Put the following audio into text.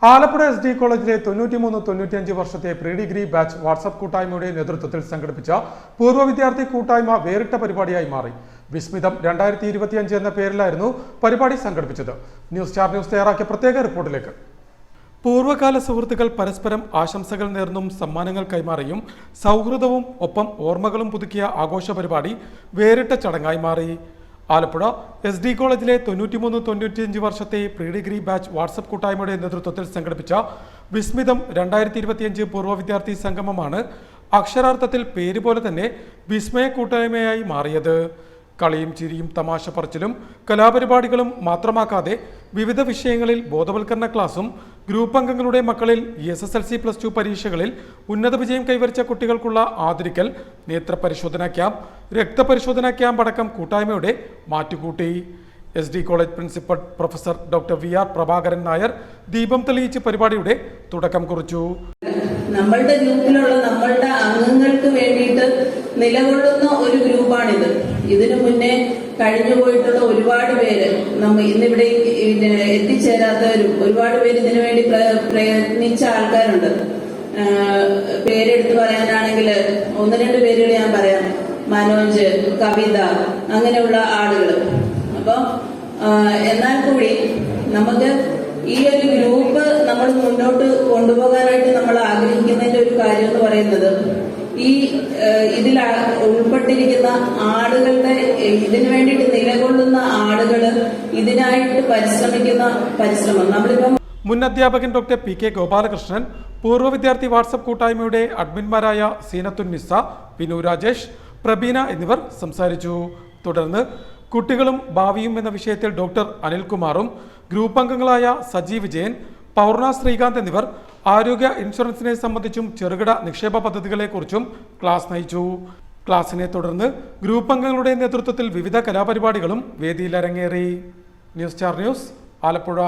Alappuzha SD കോളേജിലെ 93-95 വർഷത്തെ pre degree batch WhatsApp കൂട്ടായ്മയുടെ നേതൃത്വത്തിൽ സംഘടിപ്പിച്ച പൂർവ്വ വിദ്യാർത്ഥി കൂട്ടായ്മ വേറിട്ട പരിപാടിയായി മാറി. വിസ്മിതം 2025 എന്ന പേരിലായിരുന്നു പരിപാടി സംഘടിപ്പിച്ചത്. ന്യൂസ് തയ്യാറാക്കിയ പ്രത്യേക റിപ്പോർട്ടിലേക്ക്. പൂർവ്വകാല സുഹൃത്തുക്കൾ പരസ്പരം ആശംസകൾ നേർന്നും സമ്മാനങ്ങൾ കൈമാറിയും സൗഹൃദവും ഒപ്പം ഓർമ്മകളും പുതുക്കിയ ആഘോഷ പരിപാടി വേറിട്ട ചടങ്ങായി മാറി. ആലപ്പുഴ SD കോളേജിലെ 93-95 വർഷത്തെ പ്രീ ഡിഗ്രി ബാച്ച് വാട്സ്ആപ്പ് കൂട്ടായ്മയുടെ നേതൃത്വത്തിൽ സംഘടിപ്പിച്ച വിസ്മിതം 2025 പൂർവ്വ വിദ്യാർത്ഥി സംഗമമാണ് അക്ഷരാർത്ഥത്തിൽ പേര് പോലെ തന്നെ വിസ്മയ കൂട്ടായ്മയായി മാറിയത്. കളിയും ചിരിയും തമാശ പറച്ചിലും കലാപരിപാടികളും മാത്രമാക്കാതെ വിവിധ വിഷയങ്ങളിൽ ബോധവൽക്കരണ ക്ലാസും ഗ്രൂപ്പ് അംഗങ്ങളുടെ മക്കളിൽ SSLC+2 പരീക്ഷകളിൽ ഉന്നത വിജയം കൈവരിച്ച കുട്ടികൾക്കുള്ള ആദരിക്കൽ, നേത്രപരിശോധനാ ക്യാമ്പ്, രക്തപരിശോധനാ ക്യാമ്പ് അടക്കം കൂട്ടായ്മയുടെ മാറ്റുകൂട്ടി. SD college principal professor doctor VR Prabhakaran Nair ദീപം തെളിയിച്ച് പരിപാടിയുടെ തുടക്കം കുറിച്ചു. നമ്മളുടെ ഗ്രൂപ്പിലുള്ള നമ്മളുടെ അംഗങ്ങൾക്ക് വേണ്ടിയിട്ട് നിലകൊള്ളുന്ന ഒരു ഗ്രൂപ്പാണിത്. ഇതിനു മുന്നേ കഴിഞ്ഞു പോയിട്ടുള്ള ഒരുപാട് പേര് ഇന്നിവിടെ എത്തിച്ചേരാത്തവരും ഒരുപാട് പേര് ഇതിനു വേണ്ടി പ്രയത്നിച്ച ആൾക്കാരുണ്ട്. പേരെടുത്ത് പറയാനാണെങ്കിൽ 1-2 പേരുകൾ ഞാൻ പറയാം. മനോജ്, കവിത, അങ്ങനെയുള്ള ആളുകൾ. അപ്പം എന്നാൽ കൂടി നമുക്ക് ഈ ഒരു ഗ്രൂപ്പ് നമ്മൾ മുന്നോട്ട് കൊണ്ടുപോകാനായിട്ട് നമ്മൾ ആഗ്രഹിക്കുന്നതിന്റെ ഒരു കാര്യം എന്ന് പറയുന്നത് ഇതിൽ ഉൾപ്പെട്ടിരിക്കുന്ന ആളുകളുടെ ഇതിനു വേണ്ടിയിട്ട് നിലകൊള്ളുന്ന ആളുകള് ഇതിനായിട്ട് പരിശ്രമിക്കുന്ന പരിശ്രമം നമ്മളിപ്പം മുൻ അധ്യാപകൻ ഡോക്ടർ PK ഗോപാലകൃഷ്ണൻ, പൂർവ്വ വിദ്യാർത്ഥി വാട്സ്ആപ്പ് കൂട്ടായ്മയുടെ അഡ്മിന്മാരായ സീനത്തുന്നിസ, വിനു രാജേഷ്, പ്രബീന എന്നിവർ സംസാരിച്ചു. തുടർന്ന് കുട്ടികളും ഭാവിയും എന്ന വിഷയത്തിൽ ഡോക്ടർ അനിൽകുമാറും ഗ്രൂപ്പ് അംഗങ്ങളായ സജി വിജയൻ, പൗർണ ശ്രീകാന്ത് എന്നിവർ ആരോഗ്യ ഇൻഷുറൻസിനെ സംബന്ധിച്ചും ചെറുകിട നിക്ഷേപ പദ്ധതികളെക്കുറിച്ചും ക്ലാസ് നയിച്ചു. ക്ലാസിനെ തുടർന്ന് ഗ്രൂപ്പ് അംഗങ്ങളുടെ നേതൃത്വത്തിൽ വിവിധ കലാപരിപാടികളും വേദിയിൽ അരങ്ങേറി. ന്യൂസ് ആലപ്പുഴ.